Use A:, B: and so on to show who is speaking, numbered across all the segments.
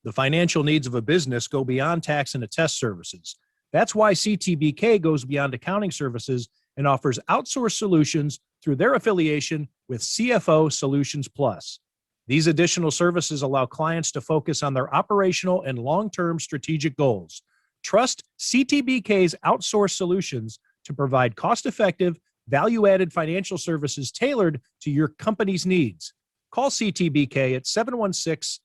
A: The financial needs of a business go beyond tax and attest services. That's why CTBK goes beyond accounting services and offers outsourced solutions through their affiliation with CFO Solutions Plus. These additional services allow clients to focus on their operational and long-term strategic goals. Trust CTBK's outsourced solutions to provide cost-effective, value-added financial services tailored to your company's needs. Call CTBK at 716-630-2400.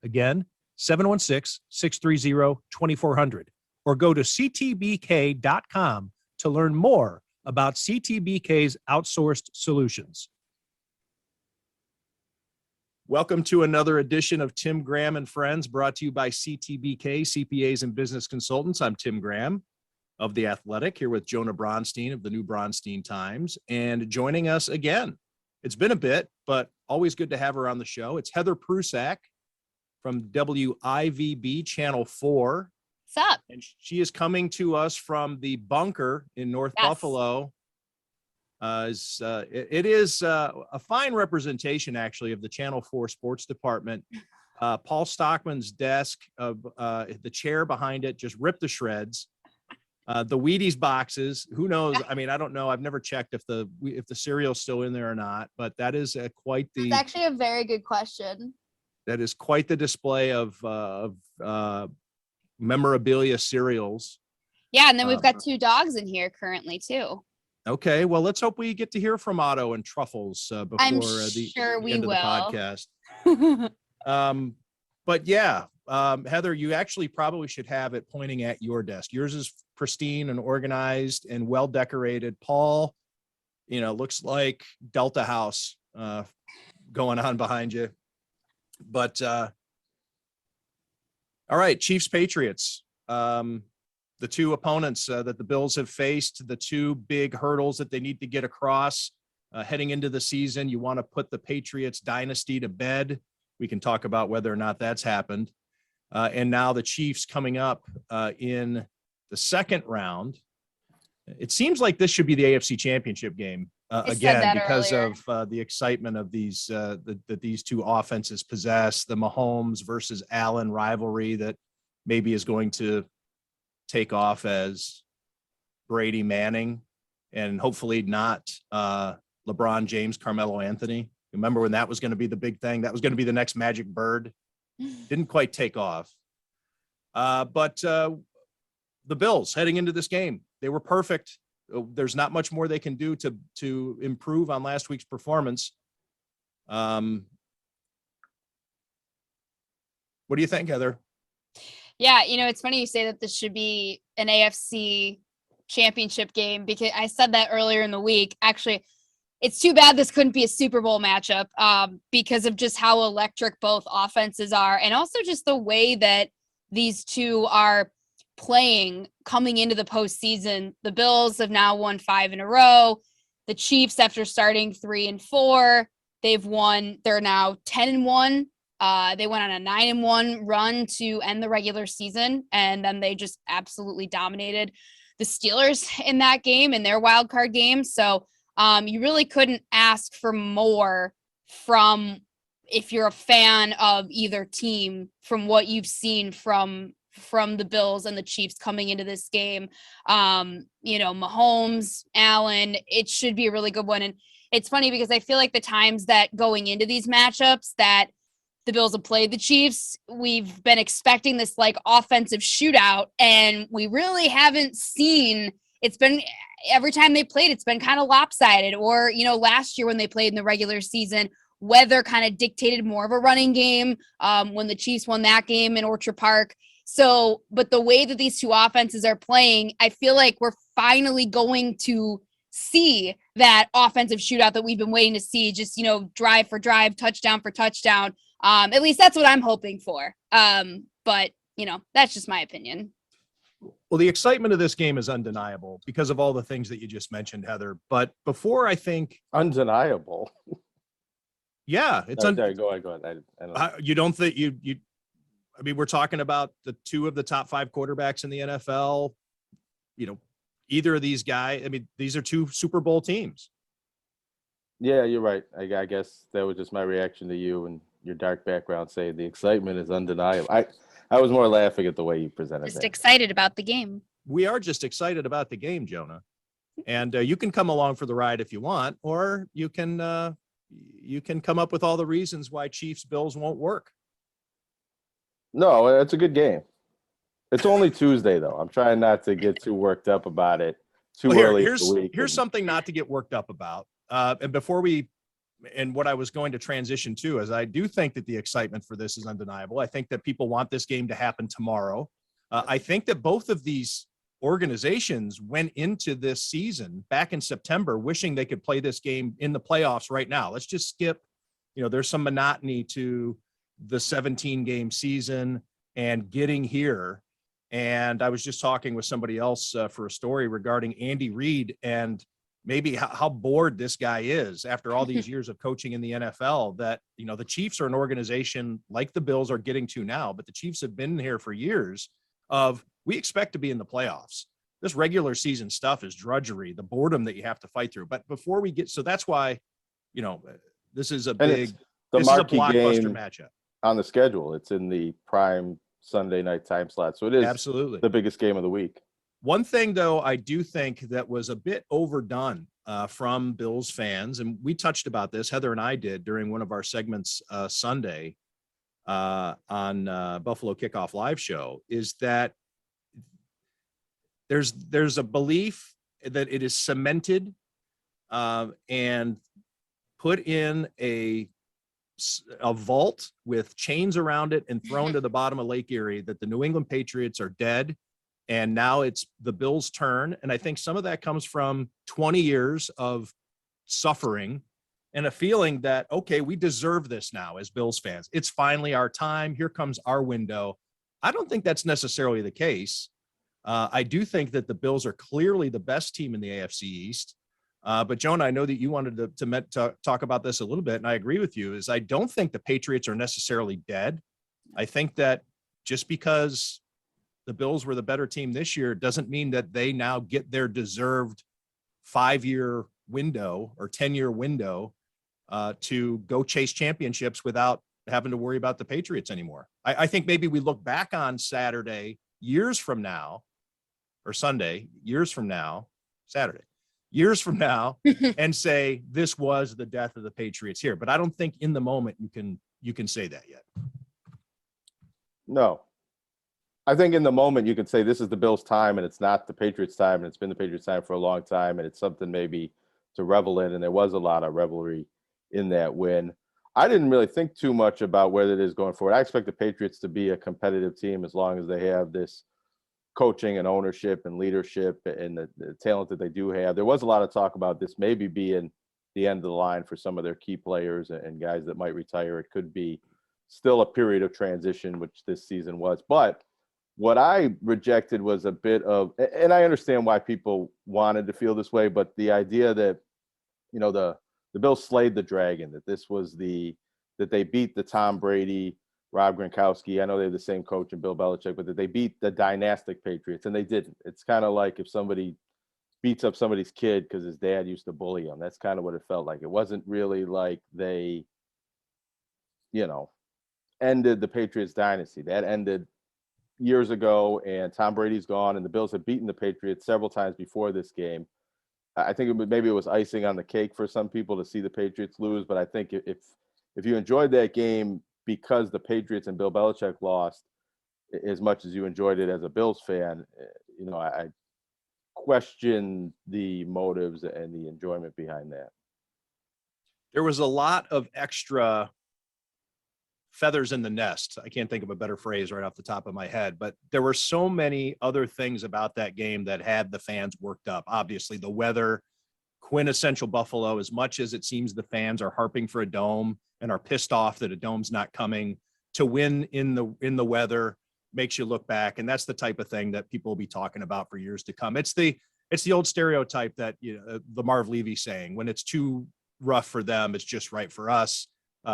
A: Again, 716-630-2400. Or go to ctbk.com to learn more about CTBK's outsourced solutions. Welcome to another edition of Tim Graham and Friends, brought to you by CTBK, CPAs and Business Consultants. I'm Tim Graham of The Athletic, here with Jonah Bronstein of the New Bronstein Times. And joining us again, it's been a bit, but always good to have her on the show. It's Heather Prusak from WIVB Channel 4.
B: What's up?
A: And she is coming to us from the bunker in North Buffalo. It is a fine representation, actually, of the Channel 4 sports department. Paul Stockman's desk, the chair behind it, just ripped to shreds. The Wheaties boxes, who knows? I mean, I don't know. I've never checked if the cereal's still in there or not, but that is quite the.
B: It's actually a very good question.
A: That is quite the display of memorabilia cereals.
B: Yeah, and then we've got two dogs in here currently too.
A: Okay, well, let's hope we get to hear from Otto and Truffles before the end of the podcast. But yeah, Heather, you actually probably should have it pointing at your desk. Yours is pristine and organized and well decorated. Paul, looks like Delta House going on behind you. But all right, Chiefs Patriots. The two opponents that the Bills have faced, the two big hurdles that they need to get across heading into the season. You want to put the Patriots dynasty to bed. We can talk about whether or not that's happened. And now the Chiefs coming up in the second round. It seems like this should be the AFC Championship game again because of the excitement of these that these two offenses possess, the Mahomes versus Allen rivalry that maybe is going to take off as Brady Manning and hopefully not LeBron James, Carmelo Anthony. Remember when that was going to be the big thing? That was going to be the next Magic Bird. Didn't quite take off. But the Bills heading into this game, they were perfect. There's not much more they can do to improve on last week's performance. What do you think, Heather?
B: Yeah, it's funny you say that this should be an AFC Championship game because I said that earlier in the week. Actually, it's too bad this couldn't be a Super Bowl matchup because of just how electric both offenses are and also just the way that these two are playing coming into the postseason. The Bills have now won 5 in a row. The Chiefs, after starting 3-4, they're now 10-1. They went on a 9-1 run to end the regular season, and then they just absolutely dominated the Steelers in that game, in their wild card game. So you really couldn't ask for more from, if you're a fan of either team, from what you've seen from the Bills and the Chiefs coming into this game. Mahomes, Allen, it should be a really good one. And it's funny because I feel like the times that going into these matchups that the Bills have played the Chiefs, we've been expecting this like offensive shootout, and we really haven't seen. It's been every time they played, it's been kind of lopsided. Or, last year when they played in the regular season, weather kind of dictated more of a running game when the Chiefs won that game in Orchard Park. So, but the way that these two offenses are playing, I feel like we're finally going to see that offensive shootout that we've been waiting to see, just, drive for drive, touchdown for touchdown. At least that's what I'm hoping for. But, that's just my opinion.
A: Well, the excitement of this game is undeniable because of all the things that you just mentioned, Heather. But before I think
C: undeniable.
A: Yeah, it's
C: sorry, go ahead. I don't
A: you don't think I mean, we're talking about the two of the top 5 quarterbacks in the NFL. Either of these guys, I mean, these are two Super Bowl teams.
C: Yeah, you're right. I guess that was just my reaction to you and your dark background say the excitement is undeniable. I was more laughing at the way you presented
B: Just
C: that.
B: excited about the game.
A: We are just excited about the game, Jonah. And you can come along for the ride if you want, or you can come up with all the reasons why Chiefs Bills won't work.
C: No, it's a good game. It's only Tuesday though. I'm trying not to get too worked up about it too early in the week.
A: Here's something not to get worked up about. And before what I was going to transition to is I do think that the excitement for this is undeniable. I think that people want this game to happen tomorrow. I think that both of these organizations went into this season back in September wishing they could play this game in the playoffs right now. Let's just skip, there's some monotony to the 17 game season and getting here. And I was just talking with somebody else for a story regarding Andy Reid and maybe how bored this guy is after all these years of coaching in the NFL, that, the Chiefs are an organization like the Bills are getting to now, but the Chiefs have been here for years of, we expect to be in the playoffs. This regular season stuff is drudgery, the boredom that you have to fight through. But before we get, so that's why, this is a blockbuster matchup
C: on the schedule. It's in the prime Sunday night time slot. So it is
A: absolutely
C: the biggest game of the week.
A: One thing, though, I do think that was a bit overdone from Bills fans, and we touched about this, Heather and I did during one of our segments Sunday on Buffalo Kickoff Live show, is that there's a belief that it is cemented and put in a vault with chains around it and thrown to the bottom of Lake Erie, that the New England Patriots are dead. And now it's the Bills' turn. And I think some of that comes from 20 years of suffering and a feeling that, okay, we deserve this now as Bills fans. It's finally our time. Here comes our window. I don't think that's necessarily the case. I do think that the Bills are clearly the best team in the AFC East. But Jonah, I know that you wanted to talk about this a little bit, and I agree with you, is I don't think the Patriots are necessarily dead. I think that just because the Bills were the better team this year doesn't mean that they now get their deserved 5-year window or 10-year window to go chase championships without having to worry about the Patriots anymore. I think maybe we look back on Saturday years from now, or Sunday, years from now, Saturday, years from now, and say this was the death of the Patriots here. But I don't think in the moment you can say that yet.
C: No. I think in the moment you can say this is the Bills' time and it's not the Patriots' time, and it's been the Patriots' time for a long time, and it's something maybe to revel in, and there was a lot of revelry in that win. I didn't really think too much about whether it is going forward. I expect the Patriots to be a competitive team as long as they have this coaching and ownership and leadership and the talent that they do have. There was a lot of talk about this maybe being the end of the line for some of their key players and guys that might retire. It could be still a period of transition, which this season was. But what I rejected was a bit of, and I understand why people wanted to feel this way, but the idea that, the Bills slayed the dragon, that this was that they beat the Tom Brady, Rob Gronkowski, I know they have the same coach and Bill Belichick, but that they beat the dynastic Patriots, and they didn't. It's kind of like if somebody beats up somebody's kid because his dad used to bully him. That's kind of what it felt like. It wasn't really like they, ended the Patriots dynasty. That ended years ago, and Tom Brady's gone, and the Bills have beaten the Patriots several times before this game. I think maybe it was icing on the cake for some people to see the Patriots lose, but I think if you enjoyed that game because the Patriots and Bill Belichick lost as much as you enjoyed it as a Bills fan, I question the motives and the enjoyment behind that.
A: There was a lot of extra feathers in the nest. I can't think of a better phrase right off the top of my head, but there were so many other things about that game that had the fans worked up. Obviously, the weather, quintessential Buffalo, as much as it seems the fans are harping for a dome and are pissed off that a dome's not coming, to win in the weather makes you look back. And that's the type of thing that people will be talking about for years to come. It's the old stereotype that, the Marv Levy saying, when it's too rough for them, it's just right for us.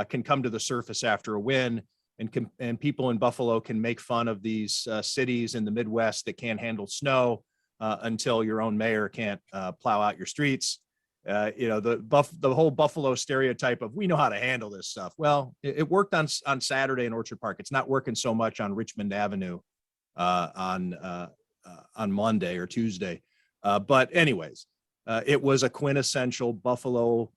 A: Can come to the surface after a win, and people in Buffalo can make fun of these cities in the Midwest that can't handle snow until your own mayor can't plow out your streets. the whole Buffalo stereotype of we know how to handle this stuff. Well, it worked on Saturday in Orchard Park. It's not working so much on Richmond Avenue on Monday or Tuesday. But anyways, it was a quintessential Buffalo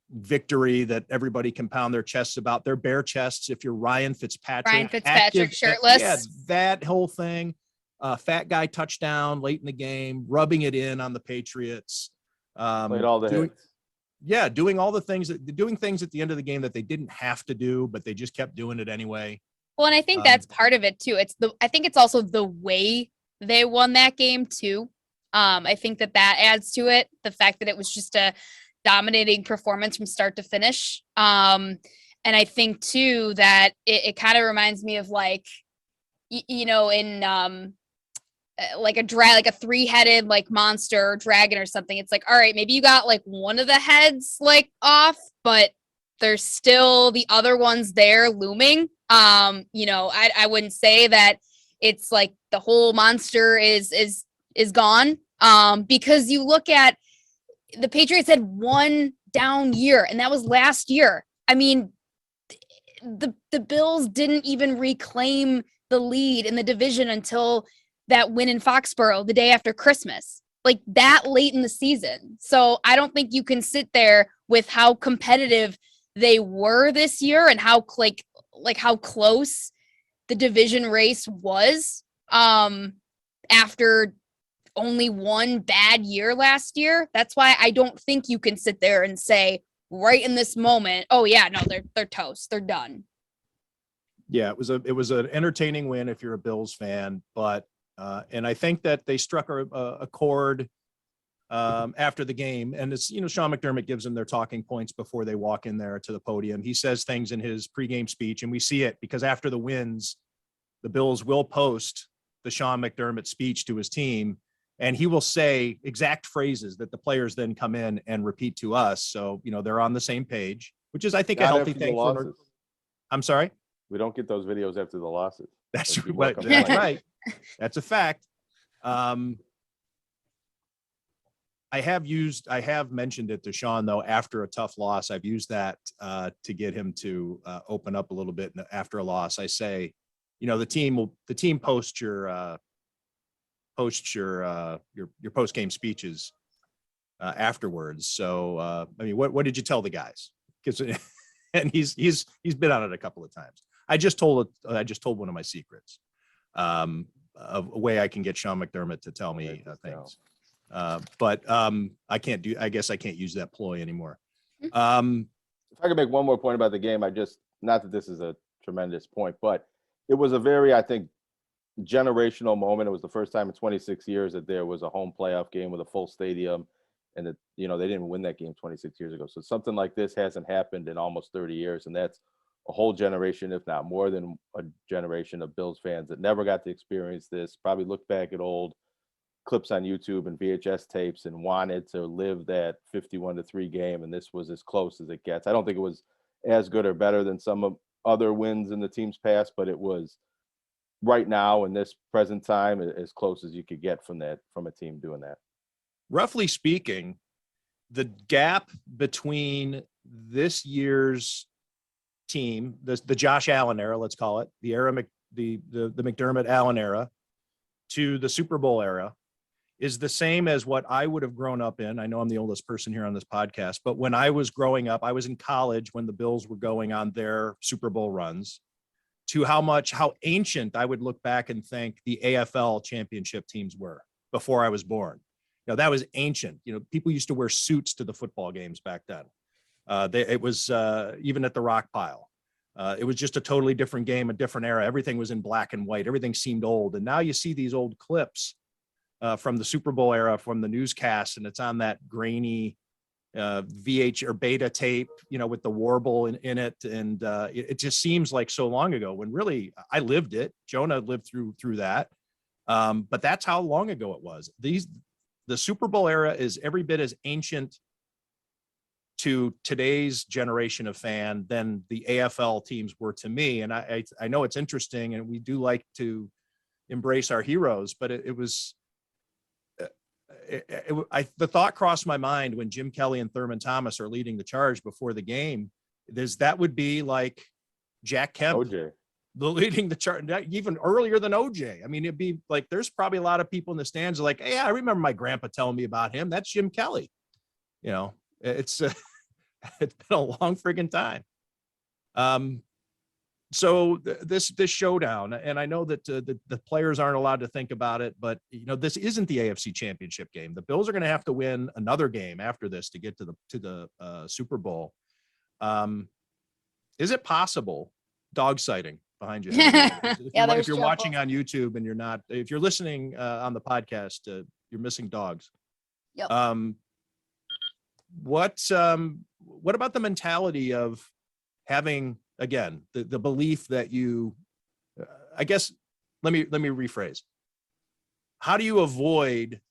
A: victory that everybody can pound their chests about. Their bare chests. If you're Ryan Fitzpatrick
B: shirtless,
A: yeah, that whole thing. Fat guy touchdown late in the game, rubbing it in on the Patriots.
C: Played all the hits.
A: Yeah, doing things at the end of the game that they didn't have to do, but they just kept doing it anyway.
B: Well, and I think that's part of it too. I think it's also the way they won that game too. I think that adds to it. The fact that it was just a dominating performance from start to finish. And I think too that it kind of reminds me of like, in like a three-headed like monster or dragon or something. It's like, all right, maybe you got like one of the heads like off, but there's still the other ones there looming. I wouldn't say that it's like the whole monster is gone. Because you look at the Patriots had one down year, and that was last year. I mean, the Bills didn't even reclaim the lead in the division until that win in Foxborough the day after Christmas, like that late in the season. So I don't think you can sit there with how competitive they were this year and how how close the division race was after only one bad year last year. That's why I don't think you can sit there and say right in this moment, oh yeah, no, they're toast. They're done.
A: Yeah, it was an entertaining win if you're a Bills fan, but and I think that they struck a chord after the game. And it's, Sean McDermott gives them their talking points before they walk in there to the podium. He says things in his pregame speech, and we see it because after the wins, the Bills will post the Sean McDermott speech to his team, and he will say exact phrases that the players then come in and repeat to us. So, they're on the same page, which is, I think, a healthy thing. I'm sorry?
C: We don't get those videos after the losses.
A: That's right. That's a fact. I have mentioned it to Sean, though, after a tough loss. I've used that to get him to open up a little bit after a loss. I say, the team post your post-game speeches afterwards. So, what did you tell the guys? And he's been on it a couple of times. I just told one of my secrets of a way I can get Sean McDermott to tell me things. But I guess I can't use that ploy anymore.
C: If I could make one more point about the game, not that this is a tremendous point, but it was a very, I think, generational moment. It was the first time in 26 years that there was a home playoff game with a full stadium, and that, they didn't win that game 26 years ago. So something like this hasn't happened in almost 30 years. And that's a whole generation, if not more than a generation of Bills fans that never got to experience this, probably look back at old clips on YouTube and VHS tapes and wanted to live that 51-3 game. And this was as close as it gets. I don't think it was as good or better than some other wins in the team's past, but it was right now in this present time as close as you could get from a team doing that.
A: Roughly speaking, the gap between this year's team, the Josh Allen era, let's call it, the McDermott Allen era, to the Super Bowl era, is the same as what I would have grown up in. I know I'm the oldest person here on this podcast, but when I was growing up, I was in college when the Bills were going on their Super Bowl runs, to how ancient I would look back and think the AFL championship teams were before I was born. That was ancient. People used to wear suits to the football games back then. It was even at the rock pile. It was just a totally different game, a different era. Everything was in black and white. Everything seemed old. And now you see these old clips from the Super Bowl era, from the newscast, and it's on that grainy VH or beta tape, with the warble in it. And it just seems like so long ago, when really I lived it. Jonah lived through that. But that's how long ago it was. The Super Bowl era is every bit as ancient to today's generation of fan than the AFL teams were to me. And I know it's interesting, and we do like to embrace our heroes, but it was the thought crossed my mind when Jim Kelly and Thurman Thomas are leading the charge before the game. That would be like Jack Kemp
C: OJ.
A: leading the charge even earlier than OJ. I mean, it'd be like there's probably a lot of people in the stands like, hey, I remember my grandpa telling me about him. That's Jim Kelly. You know, it's it's been a long friggin' time. So this showdown, and I know that the players aren't allowed to think about it, but you know, this isn't the AFC Championship game. The Bills are going to have to win another game after this to get to the Super Bowl. Is it possible? Dog sighting behind you. If you're watching on YouTube and if you're listening on the podcast, you're missing dogs.
B: Yep.
A: What about the mentality of having, again, the belief that I guess, let me rephrase. How do you avoid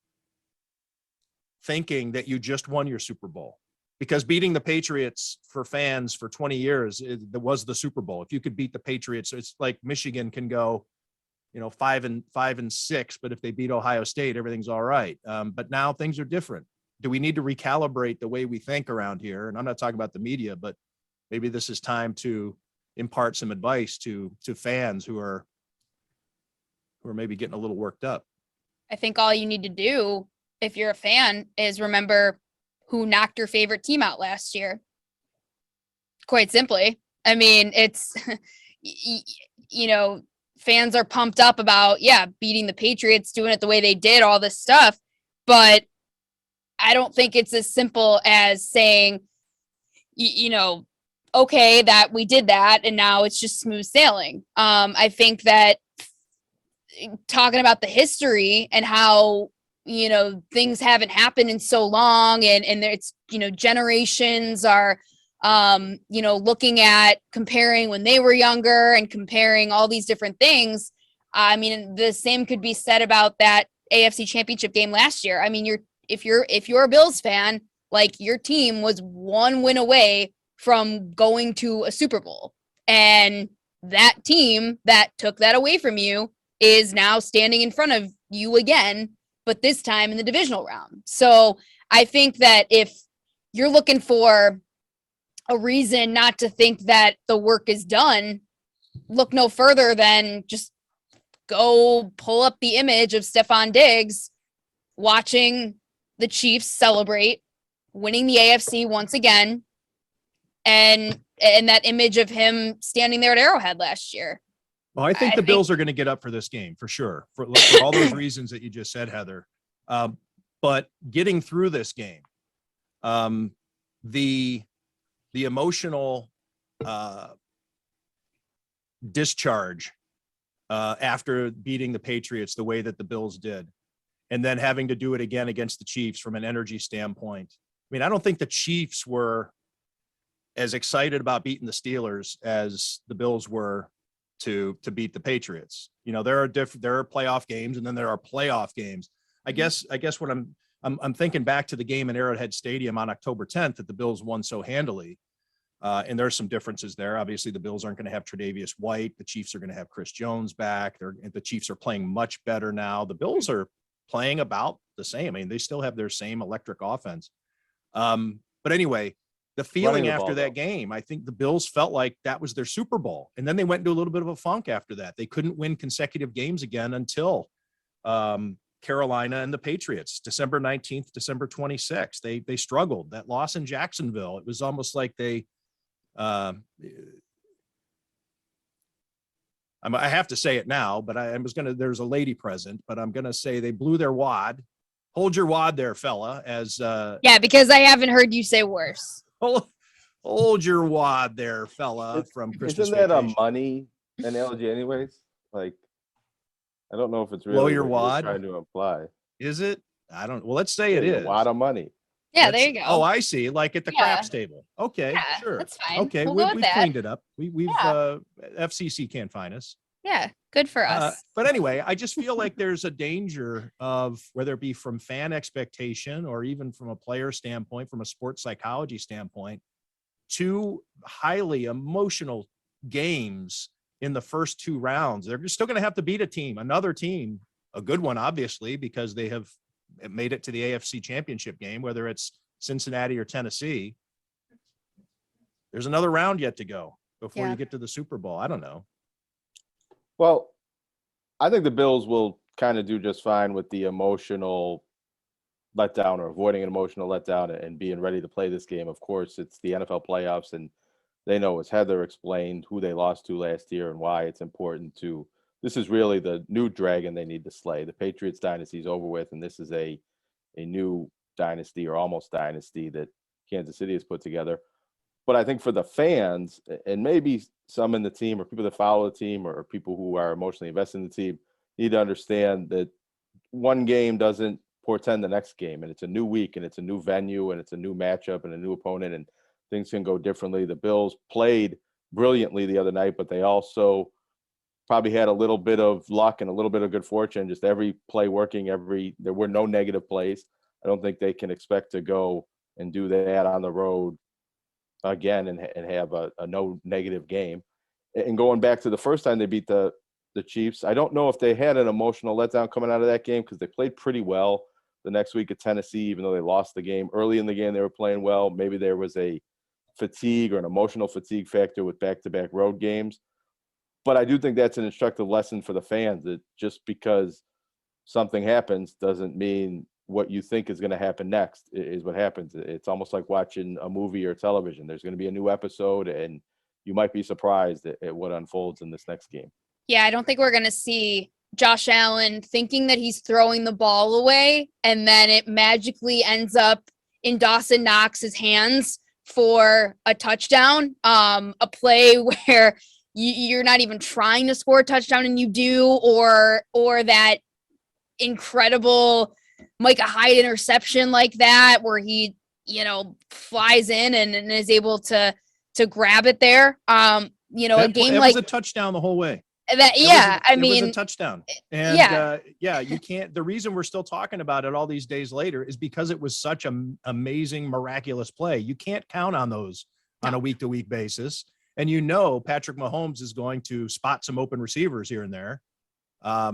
A: thinking that you just won your Super Bowl? Because beating the Patriots for fans for 20 years, it was the Super Bowl. If you could beat the Patriots, it's like Michigan can go, 5-6, but if they beat Ohio State, everything's all right. But now things are different. Do we need to recalibrate the way we think around here? And I'm not talking about the media, but maybe this is time to impart some advice to fans who are maybe getting a little worked up.
B: I think all you need to do if you're a fan is remember who knocked your favorite team out last year. Quite simply. I mean, it's, fans are pumped up about, beating the Patriots, doing it the way they did, all this stuff. But I don't think it's as simple as saying, okay, that we did that and now it's just smooth sailing. I think that talking about the history and how, things haven't happened in so long and it's, generations are, looking at comparing when they were younger and comparing all these different things. I mean, the same could be said about that AFC Championship game last year. I mean, if you're a Bills fan, like your team was one win away from going to a Super Bowl. And that team that took that away from you is now standing in front of you again, but this time in the divisional round. So I think that if you're looking for a reason not to think that the work is done, look no further than just go pull up the image of Stephon Diggs watching the Chiefs celebrate, winning the AFC once again, and that image of him standing there at Arrowhead last year.
A: Well, I think the Bills are going to get up for this game for sure, for all those reasons that you just said, Heather. But getting through this game, the emotional discharge after beating the Patriots the way that the Bills did, and then having to do it again against the Chiefs from an energy standpoint. I mean, I don't think the Chiefs were as excited about beating the Steelers as the Bills were to beat the Patriots. There are playoff games and then there are playoff games. I guess what I'm thinking back to the game in Arrowhead Stadium on October 10th that the Bills won so handily. And there's some differences there. Obviously, the Bills aren't going to have Tre'Davious White. The Chiefs are going to have Chris Jones back. The Chiefs are playing much better now. The Bills are playing about the same. I mean, they still have their same electric offense. But anyway, the feeling after that game, I think the Bills felt like that was their Super Bowl. And then they went into a little bit of a funk after that. They couldn't win consecutive games again until Carolina and the Patriots, December 19th, December 26th. They struggled. That loss in Jacksonville, it was almost like I have to say it now, but there's a lady present, but I'm going to say they blew their wad. Hold your wad there, fella,
B: because I haven't heard you say worse.
A: Hold your wad there, fella, from Christmas
C: Isn't that
A: Vacation.
C: a money analogy anyways? Like, I don't know if it's really
A: blow your wad
C: trying to imply.
A: Is it? I don't. Well, let's say it is.
C: A wad of money.
B: Yeah, there you go.
A: Oh, I see. Like at the craps table. Okay, sure.
B: That's fine.
A: Okay, we've cleaned it up. We've FCC can't find us.
B: Yeah, good for us.
A: But anyway, I just feel like there's a danger of, whether it be from fan expectation or even from a player standpoint, from a sports psychology standpoint, two highly emotional games in the first two rounds. They're still going to have to beat another team, a good one, obviously, because they have made it to the AFC Championship game, whether it's Cincinnati or Tennessee. There's another round yet to go before you get to the Super Bowl. I don't know.
C: Well, I think the Bills will kind of do just fine with the emotional letdown or avoiding an emotional letdown and being ready to play this game. Of course, it's the NFL playoffs, and they know, as Heather explained, who they lost to last year and why it's important to. This is really the new dragon they need to slay. The Patriots dynasty is over with, and this is a new dynasty or almost dynasty that Kansas City has put together. But I think for the fans, and maybe some in the team or people that follow the team or people who are emotionally invested in the team, need to understand that one game doesn't portend the next game. And it's a new week, and it's a new venue, and it's a new matchup and a new opponent, and things can go differently. The Bills played brilliantly the other night, but they also probably had a little bit of luck and a little bit of good fortune, just every play working, there were no negative plays. I don't think they can expect to go and do that on the road again and have a no negative game. And going back to the first time they beat the Chiefs, I don't know if they had an emotional letdown coming out of that game, because they played pretty well the next week at Tennessee, even though they lost the game. Early in the game, they were playing well. Maybe there was a fatigue or an emotional fatigue factor with back-to-back road games. But I do think that's an instructive lesson for the fans, that just because something happens doesn't mean what you think is going to happen next is what happens. It's almost like watching a movie or television. There's going to be a new episode, and you might be surprised at what unfolds in this next game.
B: Yeah, I don't think we're going to see Josh Allen thinking that he's throwing the ball away, and then it magically ends up in Dawson Knox's hands for a touchdown, a play where you're not even trying to score a touchdown and you do, or that incredible Micah Hyde interception like that where he, flies in and is able to grab it there. A game like
A: was a touchdown the whole way.
B: That,
A: it was a touchdown. And you can't, the reason we're still talking about it all these days later is because it was such an amazing, miraculous play. You can't count on those on a week-to-week basis. And Patrick Mahomes is going to spot some open receivers here and there. But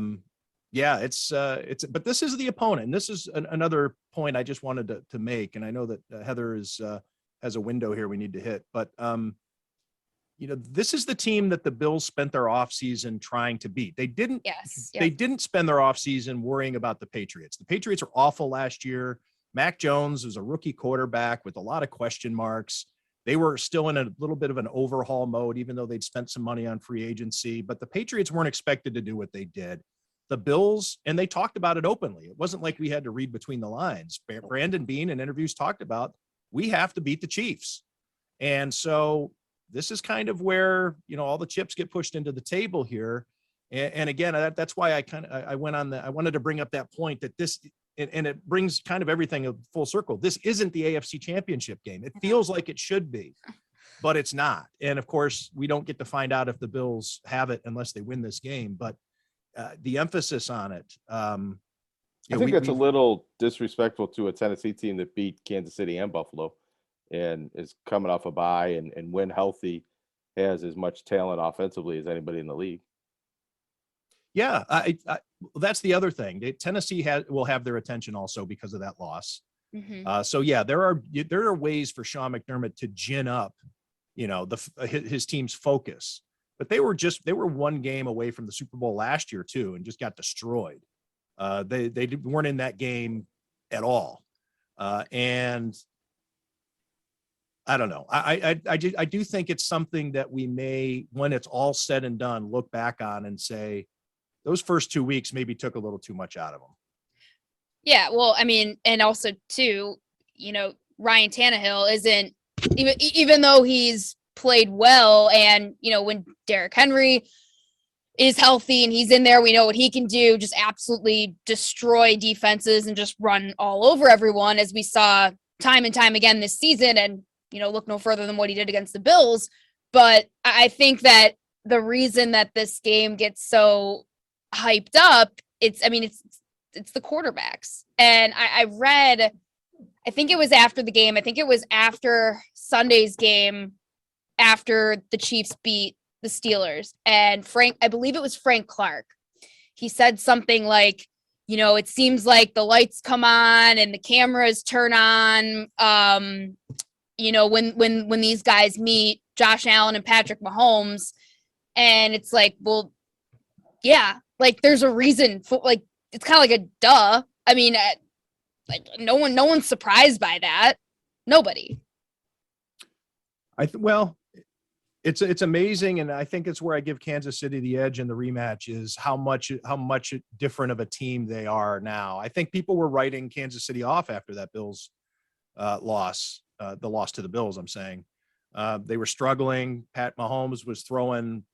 A: this is the opponent. And this is another point I just wanted to make. And I know that Heather has a window here we need to hit, but this is the team that the Bills spent their offseason trying to beat. They didn't spend their offseason worrying about the Patriots. The Patriots are awful last year. Mac Jones was a rookie quarterback with a lot of question marks. They were still in a little bit of an overhaul mode, even though they'd spent some money on free agency, but the Patriots weren't expected to do what they did. The Bills, and they talked about it openly. It wasn't like we had to read between the lines. Brandon Beane in interviews talked about, we have to beat the Chiefs. And so this is kind of where, all the chips get pushed into the table here. And again, that's why I wanted to bring up that point that this, and it brings kind of everything full circle. This isn't the AFC Championship game. It feels like it should be, but it's not. And of course, we don't get to find out if the Bills have it unless they win this game. But the emphasis on it.
C: I think that's a little disrespectful to a Tennessee team that beat Kansas City and Buffalo and is coming off a bye, and when healthy has as much talent offensively as anybody in the league.
A: Yeah, that's the other thing. Tennessee will have their attention also because of that loss. Mm-hmm. There are ways for Sean McDermott to gin up, his team's focus. But they were one game away from the Super Bowl last year too, and just got destroyed. They weren't in that game at all, and I don't know. I do think it's something that we may, when it's all said and done, look back on and say, those first 2 weeks maybe took a little too much out of them.
B: Yeah, well, I mean, and also too, Ryan Tannehill isn't, even though he's played well, and when Derrick Henry is healthy and he's in there, we know what he can do, just absolutely destroy defenses and just run all over everyone, as we saw time and time again this season, and look no further than what he did against the Bills. But I think that the reason that this game gets so hyped up, it's the quarterbacks. And I read, I think it was after the game, I think it was after Sunday's game, after the Chiefs beat the Steelers, and I believe it was Frank Clark. He said something like, it seems like the lights come on and the cameras turn on. When these guys meet, Josh Allen and Patrick Mahomes, and it's like, well, yeah, like there's a reason for, like, it's kind of like a duh. I mean, like no one's surprised by that. Nobody.
A: Well, it's amazing, and I think it's where I give Kansas City the edge in the rematch is how much different of a team they are now. I think people were writing Kansas City off after that Bills loss, the loss to the Bills. I'm saying they were struggling. Pat Mahomes was throwing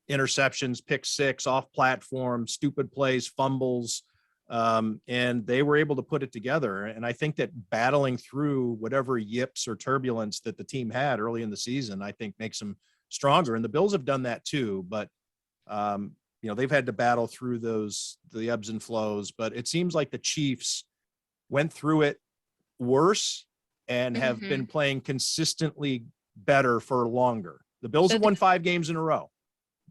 A: interceptions, pick six, off platform, stupid plays, fumbles, and they were able to put it together. And I think that battling through whatever yips or turbulence that the team had early in the season, I think makes them stronger. And the Bills have done that too, but they've had to battle through the ebbs and flows. But it seems like the Chiefs went through it worse and have been playing consistently better for longer. The Bills have won 5 games in a row,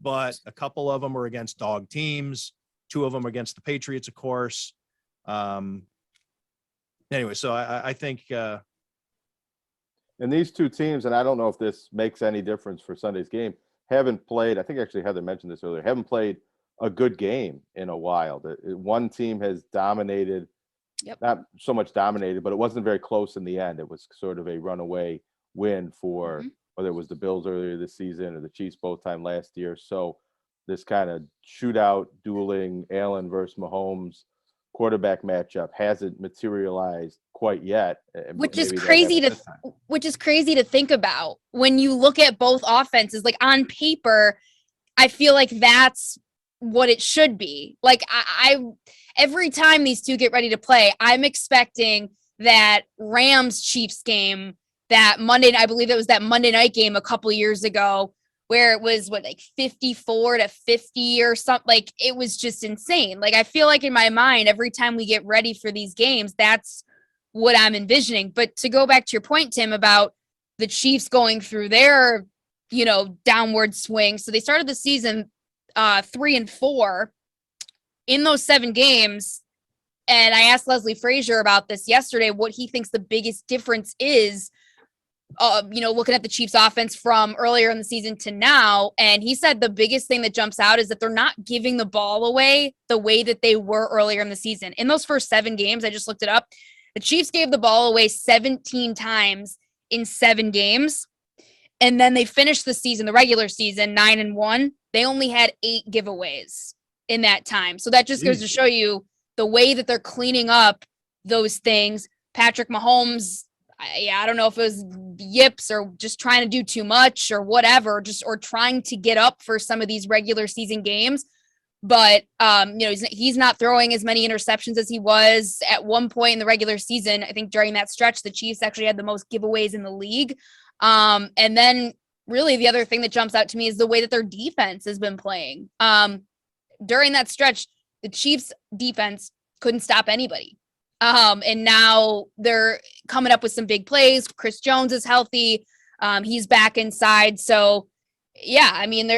A: but a couple of them were against dog teams, 2 of them against the Patriots, of course. Anyway, so I think
C: and these two teams, and I don't know if this makes any difference for Sunday's game, haven't played, I think actually Heather mentioned this earlier, haven't played a good game in a while. One team has dominated, not so much dominated, but it wasn't very close in the end. It was sort of a runaway win for whether it was the Bills earlier this season or the Chiefs both time last year. So this kind of shootout, dueling Allen versus Mahomes quarterback matchup hasn't materialized quite yet,
B: which is crazy to think about when you look at both offenses. Like on paper, I feel like that's what it should be. Like I every time these two get ready to play, I'm expecting that Rams Chiefs game, that Monday, I believe it was that Monday night game a couple years ago, where it was like 54-50 or something. Like it was just insane. Like I feel like in my mind, every time we get ready for these games, that's what I'm envisioning. But to go back to your point, Tim, about the Chiefs going through their, downward swing. So they started the season 3-4 in those 7 games. And I asked Leslie Frazier about this yesterday, what he thinks the biggest difference is, looking at the Chiefs offense from earlier in the season to now. And he said the biggest thing that jumps out is that they're not giving the ball away the way that they were earlier in the season. In those first 7 games, I just looked it up, the Chiefs gave the ball away 17 times in 7 games. And then they finished the season, the regular season, 9-1. They only had 8 giveaways in that time. So that just goes to show you the way that they're cleaning up those things. Patrick Mahomes, I don't know if it was yips or just trying to do too much or whatever, or trying to get up for some of these regular season games. But, he's not throwing as many interceptions as he was at one point in the regular season. I think during that stretch, the Chiefs actually had the most giveaways in the league. And then really the other thing that jumps out to me is the way that their defense has been playing. During that stretch, the Chiefs defense couldn't stop anybody. And now they're coming up with some big plays. Chris Jones is healthy. He's back inside. So yeah, I mean,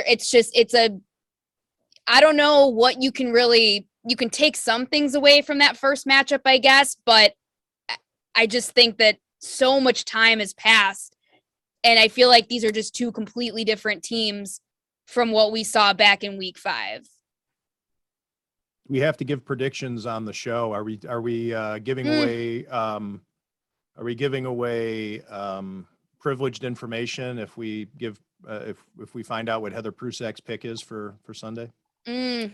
B: I don't know what you can take some things away from that first matchup, I guess, but I just think that so much time has passed. And I feel like these are just 2 completely different teams from what we saw back in week 5.
A: We have to give predictions on the show. Are we giving away privileged information if we give if we find out what Heather Prusak's pick is for Sunday?
B: I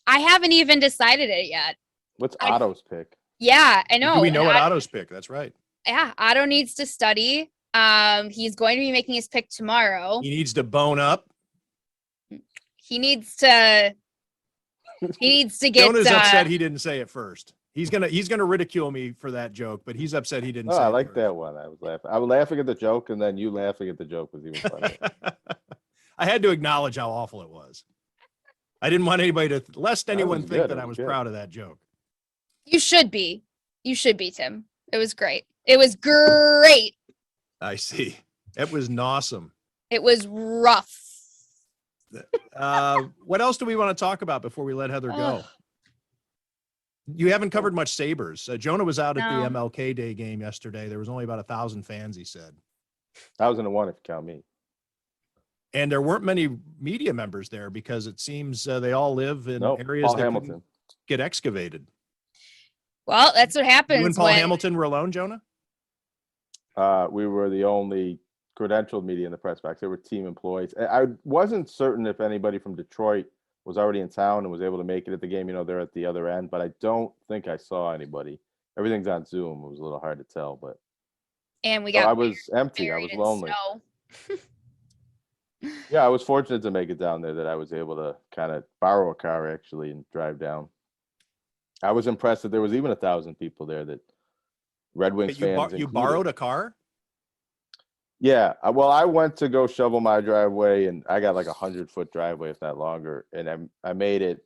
B: haven't even decided it yet.
C: What's Otto's pick?
B: Yeah, I know.
A: Do we know what Otto's pick? That's right.
B: Yeah, Otto needs to study. He's going to be making his pick tomorrow.
A: He needs to bone up.
B: He needs to get.
A: Jonah's upset he didn't say it first. He's gonna ridicule me for that joke, but he's upset he didn't say it.
C: I like that one. I was laughing at the joke, and then you laughing at the joke was even funnier.
A: I had to acknowledge how awful it was. I didn't want anybody to, lest anyone think that I was proud of that joke.
B: You should be. You should be, Tim. It was great. It was great.
A: I see. It was awesome.
B: It was rough.
A: What else do we want to talk about before we let Heather go? You haven't covered much Sabres. Jonah was out at the
B: No.
A: MLK Day game yesterday. There was only about 1,000 fans, he said.
C: 1,001 if you count me.
A: And there weren't many media members there because it seems they all live in
C: Nope,
A: areas
C: Paul
A: that
C: Hamilton.
A: couldn't get excavated.
B: Well, that's what happens
A: You and Paul
B: when
A: Hamilton were alone, Jonah?
C: We were the only credentialed media in the press box. They were team employees. I wasn't certain if anybody from Detroit was already in town and was able to make it at the game. You know, they're at the other end, but I don't think I saw anybody. Everything's on Zoom. It was a little hard to tell, but
B: and we
C: so
B: got
C: I was empty. I
B: buried
C: was
B: in
C: lonely.
B: snow.
C: Yeah, I was fortunate to make it down there that I was able to kind of borrow a car actually and drive down. I was impressed that there was even 1,000 people there that Red Wings fans
A: You
C: included.
A: borrowed a car?
C: Yeah, well, I went to go shovel my driveway, and I got like 100-foot driveway, if not longer. And I made it,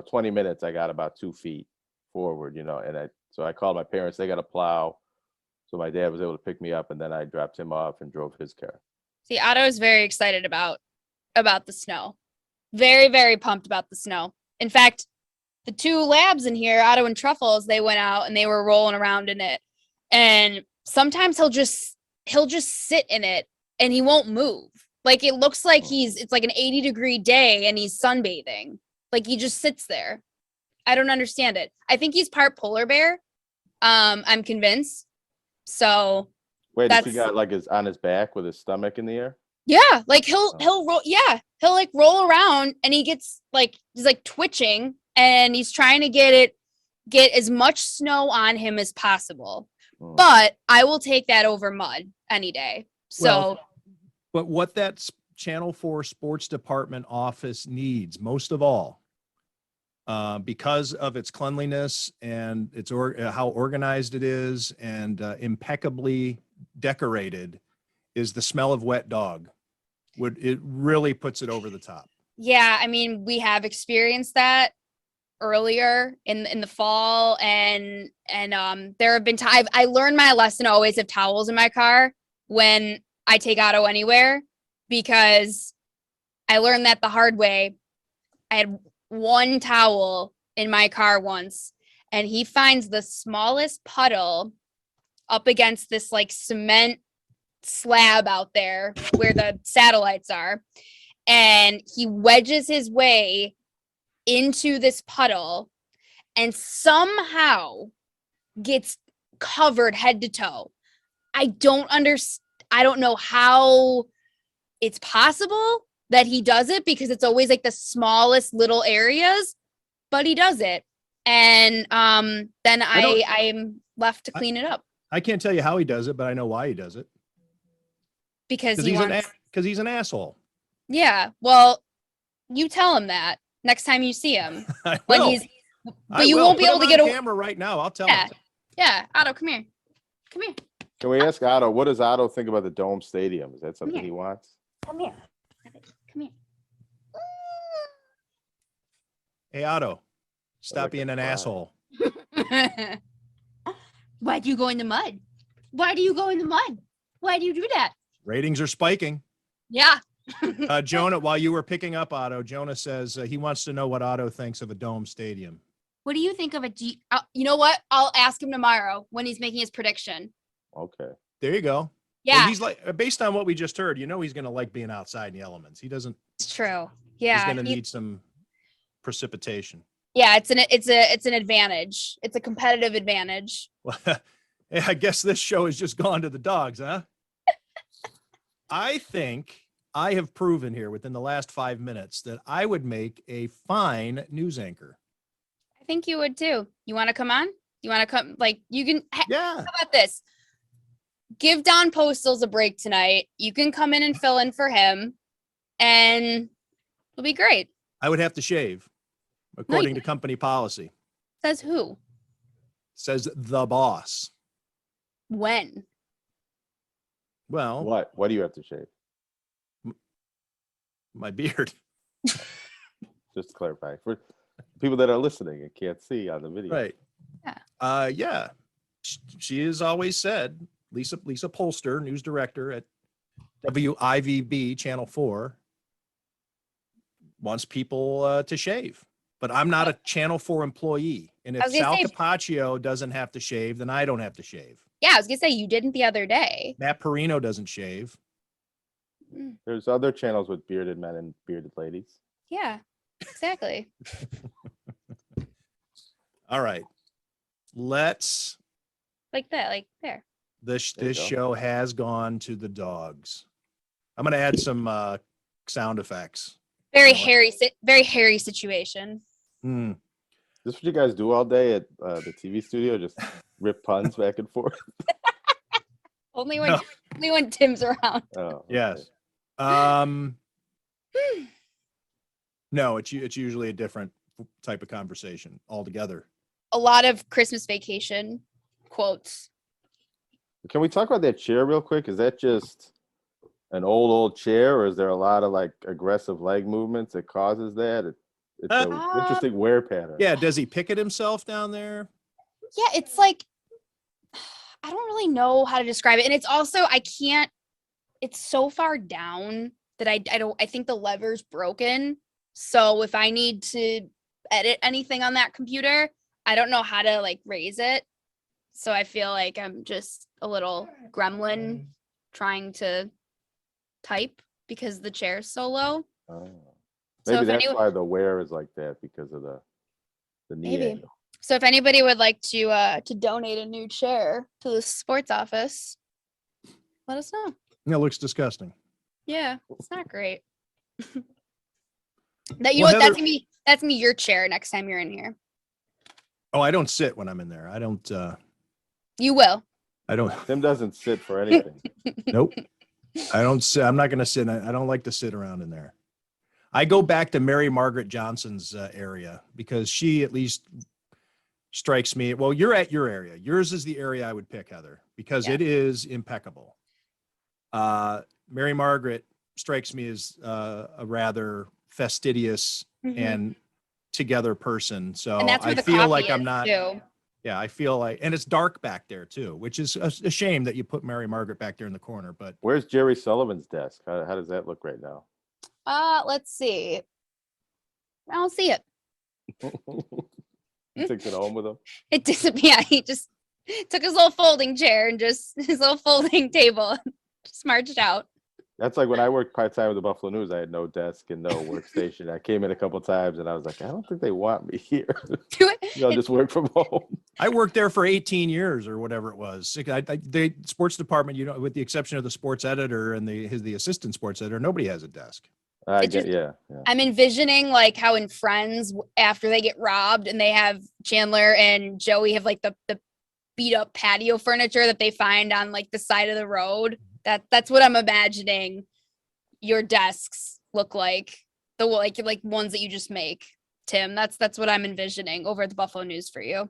C: 20 minutes. I got about 2 feet forward, and so I called my parents. They got a plow, so my dad was able to pick me up, and then I dropped him off and drove his car.
B: See, Otto is very excited about the snow. Very, very pumped about the snow. In fact, the two labs in here, Otto and Truffles, they went out and they were rolling around in it. And sometimes he'll just sit in it and he won't move. Like it looks like it's like an 80-degree day and he's sunbathing. Like he just sits there. I don't understand it. I think he's part polar bear. I'm convinced. So
C: Wait, if he got like on his back with his stomach in the air?
B: yeah, like he'll roll. Yeah, he'll like roll around and he's like twitching and he's trying to get as much snow on him as possible. But I will take that over mud any day. So,
A: but what that Channel 4 sports department office needs most of all, because of its cleanliness and its how organized it is and impeccably decorated, is the smell of wet dog. It really puts it over the top.
B: yeah, I mean, we have experienced that earlier in the fall, and there have been times I learned my lesson to always have towels in my car when I take Otto anywhere, because I learned that the hard way. I had one towel in my car once, and he finds the smallest puddle up against this like cement slab out there where the satellites are, and he wedges his way into this puddle and somehow gets covered head to toe. I don't know how it's possible that he does it, because it's always like the smallest little areas, but he does it. And then I'm left to clean it up.
A: I can't tell you how he does it, but I know why he does it.
B: Because
A: he's an asshole.
B: Yeah. Well, you tell him that next time you see him.
A: I
B: When
A: will.
B: he's but you won't be able to get
A: a
B: a
A: camera right now. I'll tell
B: yeah.
A: him.
B: Yeah. Otto, come here. Come here.
C: Can we ask Otto, what does Otto think about the Dome Stadium? Is that something he wants?
B: Come here. Come here.
A: Hey, Otto, stop
C: like
A: being
C: a
A: an
C: cry.
A: asshole.
B: Why do you go in the mud? Why do you go in the mud? Why do you do that?
A: Ratings are spiking.
B: Yeah.
A: Jonah, while you were picking up Otto, Jonah says he wants to know what Otto thinks of a dome stadium.
B: What do you think of you know what? I'll ask him tomorrow when he's making his prediction.
C: Okay.
A: There you go.
B: Yeah,
A: Well, he's like, based on what we just heard, he's going to like being outside in the elements. He doesn't.
B: it's true.
A: He's
B: Yeah.
A: going to need some precipitation.
B: Yeah, it's an advantage. It's a competitive advantage.
A: Well, I guess this show has just gone to the dogs, huh? I think I have proven here within the last 5 minutes that I would make a fine news anchor.
B: I think you would too. You want to come on? You want to come? Like you can.
A: Yeah.
B: How about this? Give Don Postals a break tonight. You can come in and fill in for him, and it'll be great.
A: I would have to shave, according to company policy.
B: Says who?
A: Says the boss.
B: When?
C: Oh.
A: Well,
C: What do you have to shave?
A: my beard.
C: Just to clarify. For people that are listening and can't see on the video.
A: Right.
B: Yeah.
A: Yeah. She has always said, Lisa Polster, news director at WIVB Channel 4, wants people to shave. But I'm not a Channel 4 employee. And
B: I
A: if
B: was gonna
A: Sal
B: say-
A: Capaccio doesn't have to shave, then I don't have to shave.
B: Yeah, I was gonna say you didn't the other day.
A: Matt Perino doesn't shave.
C: There's other channels with bearded men and bearded ladies.
B: Yeah, exactly.
A: All right. Let's,
B: Like that, like there.
A: this
C: There you
A: this
C: go.
A: show has gone to the dogs. I'm going to add some sound effects.
B: Very
A: No.
B: very hairy situation.
A: Hmm.
C: Is this what you guys do all day at the TV studio? Just rip puns back and forth?
B: Only when
A: No.
B: only when Tim's around.
C: Oh, okay.
A: Yes. No, it's usually a different type of conversation altogether.
B: A lot of Christmas Vacation quotes.
C: Can we talk about that chair real quick? Is that just an old chair, or is there a lot of like aggressive leg movements that causes that? It's an interesting wear pattern.
A: Yeah, does he pick at himself down there?
B: Yeah, it's like I don't really know how to describe it. And it's also it's so far down that I think the lever's broken. So if I need to edit anything on that computer, I don't know how to like raise it. So I feel like I'm just a little gremlin trying to type because the chair's so low.
C: Oh.
B: So
C: Maybe
B: if
C: that's
B: anyone-
C: why the wear is like that, because of the knee
B: Maybe.
C: angle.
B: So if anybody would like to donate a new chair to the sports office, let us know.
A: It looks disgusting.
B: Yeah, it's not great. That
A: Well,
B: that's
A: Heather-
B: gonna be your chair next time you're in here.
A: Oh, I don't sit when I'm in there. I don't.
B: You will.
A: I don't.
C: Tim doesn't sit for anything.
A: Nope. I don't sit. I'm not going to sit. I don't like to sit around in there. I go back to Mary Margaret Johnson's area because she at least strikes me. Well, you're at your area. Yours is the area I would pick, Heather, because
B: Yeah.
A: it is impeccable. Mary Margaret strikes me as a rather fastidious and together person. So
B: And that's where
A: I
B: the
A: feel
B: coffee
A: like I'm
B: is,
A: not.
B: too.
A: Yeah, I feel like, and it's dark back there too, which is a shame that you put Mary Margaret back there in the corner. But
C: Where's Jerry Sullivan's desk? How does that look right now?
B: Let's see. I don't see it.
C: He takes it home with him.
B: It disappeared. Yeah, he just took his little folding chair and just his little folding table, just marched out.
C: That's like when I worked part-time with the Buffalo News, I had no desk and no workstation. I came in a couple times and I was like, I don't think they want me here. Just work from home.
A: I worked there for 18 years or whatever it was. The sports department, with the exception of the sports editor and the assistant sports editor, nobody has a desk.
C: Yeah.
B: I'm envisioning like how in Friends, after they get robbed and they have Chandler and Joey have like the beat up patio furniture that they find on like the side of the road. That's what I'm imagining your desks look like. The like ones that you just make, Tim. That's what I'm envisioning over at the Buffalo News for you.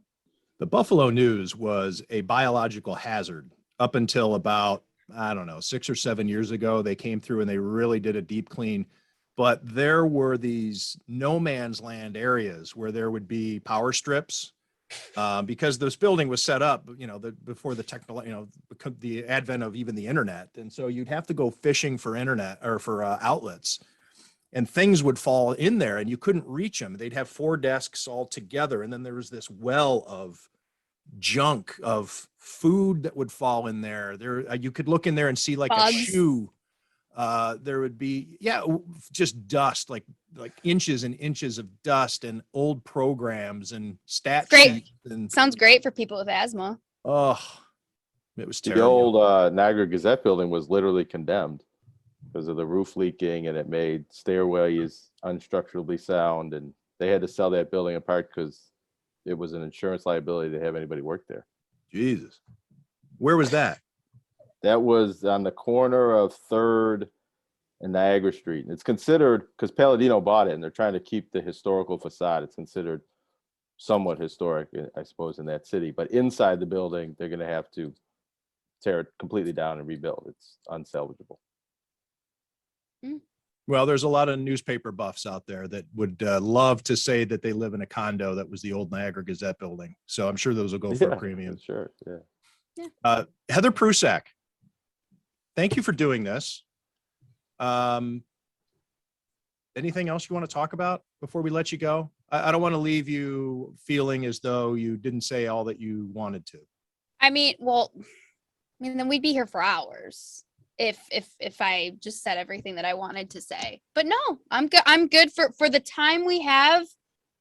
A: The Buffalo News was a biological hazard up until about, I don't know, 6 or 7 years ago. They came through and they really did a deep clean. But there were these no man's land areas where there would be power strips because this building was set up, before the advent of even the internet. And so you'd have to go fishing for internet or for outlets, and things would fall in there and you couldn't reach them. They'd have 4 desks all together. And then there was this well of junk of food that would fall in there. You could look in there and see like
B: Bugs.
A: a shoe. There would be, just dust, like inches and inches of dust and old programs and stat
B: Great.
A: sheets. And
B: Sounds great for people with asthma.
A: oh, it was
C: The
A: terrible.
C: old Niagara Gazette building was literally condemned because of the roof leaking, and it made stairways unstructurally sound, and they had to sell that building in part because it was an insurance liability to have anybody work there.
A: Jesus. Where was that?
C: That was on the corner of 3rd and Niagara Street. It's considered, because Palladino bought it and they're trying to keep the historical facade. It's considered somewhat historic, I suppose, in that city. But inside the building, they're going to have to tear it completely down and rebuild. It's unsalvageable.
A: Well, there's a lot of newspaper buffs out there that would love to say that they live in a condo that was the old Niagara Gazette building. So I'm sure those will go for a premium.
C: Sure, yeah.
A: Heather Prusak, thank you for doing this. And anything else you want to talk about before we let you go? I don't want to leave you feeling as though you didn't say all that you wanted to.
B: I mean, then we'd be here for hours if I just said everything that I wanted to say. But no, I'm good. I'm good for the time we have.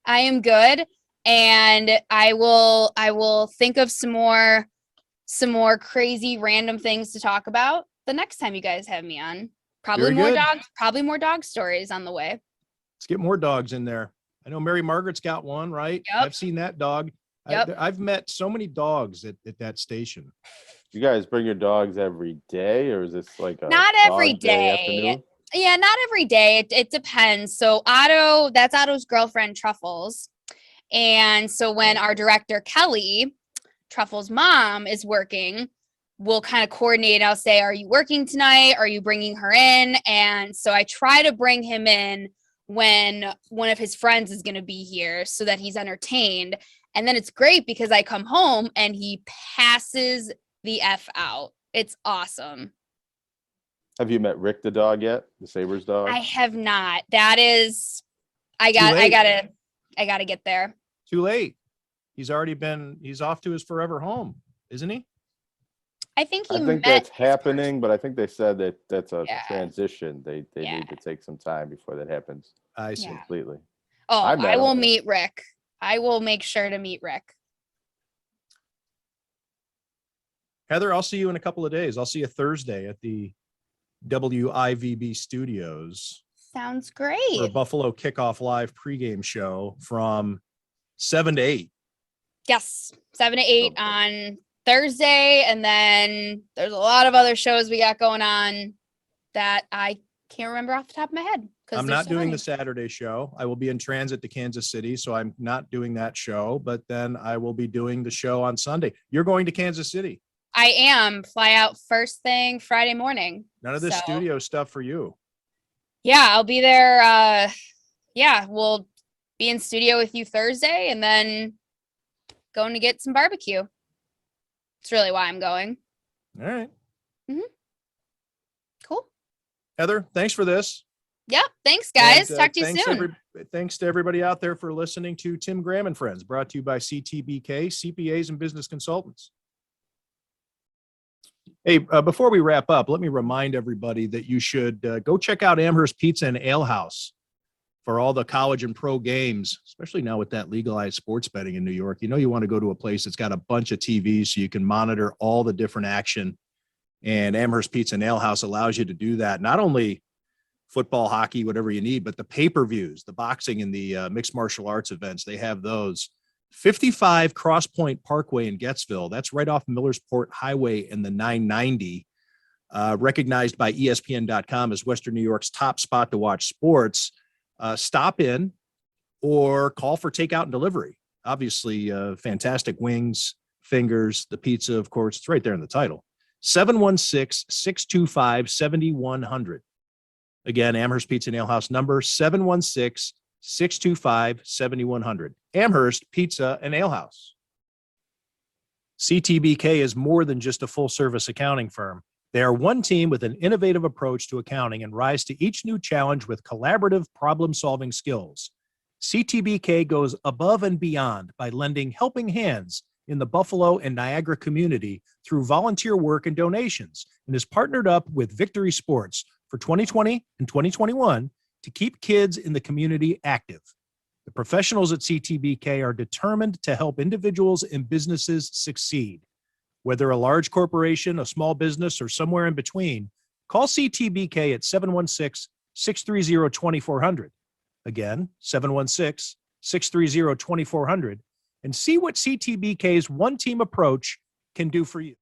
B: I am good, and I will think of some more crazy random things to talk about the next time you guys have me on. Probably
A: Very
B: more
A: good.
B: dogs. Probably more dog stories on the way.
A: Let's get more dogs in there. I know Mary Margaret's got one, right?
B: Yep.
A: I've seen that dog.
B: Yep.
A: I've met so many dogs at that station.
C: You guys bring your dogs every day, or is this like a
B: Not every
C: dog
B: day.
C: afternoon?
B: Yeah, not every day. It depends. So that's Otto's girlfriend, Truffles. And so when our director, Kelly, Truffles' mom, is working, we'll kind of coordinate. I'll say, are you working tonight? Are you bringing her in? And so I try to bring him in when one of his friends is going to be here so that he's entertained. And then it's great because I come home and he passes the F out. It's awesome.
C: Have you met Rick the dog yet? The Sabres dog?
B: I have not. That is, I
A: Too late.
B: gotta get there.
A: Too late. He's off to his forever home, isn't he?
B: I think
C: I
B: he
C: think
B: met
C: that's
B: his
C: happening, but I think they said that that's a
B: Yeah.
C: transition. They
B: Yeah.
C: need to take some time before that happens
A: I see.
B: Yeah.
C: completely.
B: Oh,
C: I met
B: I will
C: him.
B: meet Rick. I will make sure to meet Rick.
A: Heather, I'll see you in a couple of days. I'll see you Thursday at the WIVB studios
B: Sounds
A: for a
B: great.
A: Buffalo Kickoff Live pregame show from 7 to 8.
B: Yes, 7 to 8
C: Okay.
B: on Thursday, and then there's a lot of other shows we got going on that I can't remember off the top of my head.
A: I'm
B: there's
A: not
B: so
A: doing
B: many.
A: the Saturday show. I will be in transit to Kansas City, so I'm not doing that show, but then I will be doing the show on Sunday. You're going to Kansas City.
B: I am fly out first thing Friday morning.
A: None of this
B: So-
A: studio stuff for you.
B: Yeah, I'll be there. Yeah, we'll be in studio with you Thursday and then going to get some barbecue. It's really why I'm going.
A: All right.
B: Cool.
A: Heather, thanks for this.
B: Yep. Thanks, guys.
A: And,
B: Talk to you
A: thanks
B: soon.
A: Thanks to everybody out there for listening to Tim Graham and Friends, brought to you by CTBK, CPAs and Business Consultants. Hey, before we wrap up, let me remind everybody that you should go check out Amherst Pizza and Ale House for all the college and pro games, especially now with that legalized sports betting in New York. You know, you want to go to a place that's got a bunch of TVs so you can monitor all the different action. And Amherst Pizza and Ale House allows you to do that. Not only football, hockey, whatever you need, but the pay-per-views, the boxing and the mixed martial arts events, they have those. 55 Cross Point Parkway in Gettsville. That's right off Millersport Highway and the 990. Recognized by ESPN.com as Western New York's top spot to watch sports. Stop in or call for takeout and delivery. Obviously, fantastic wings, fingers, the pizza, of course, it's right there in the title. 716-625-7100. Again, Amherst Pizza and Ale House number 716-625-7100. Amherst Pizza and Ale House. CTBK is more than just a full-service accounting firm. They are one team with an innovative approach to accounting and rise to each new challenge with collaborative problem-solving skills. CTBK goes above and beyond by lending helping hands in the Buffalo and Niagara community through volunteer work and donations, and is partnered up with Victory Sports for 2020 and 2021 to keep kids in the community active. The professionals at CTBK are determined to help individuals and businesses succeed. Whether a large corporation, a small business, or somewhere in between, call CTBK at 716-630-2400. Again, 716-630-2400, and see what CTBK's one-team approach can do for you.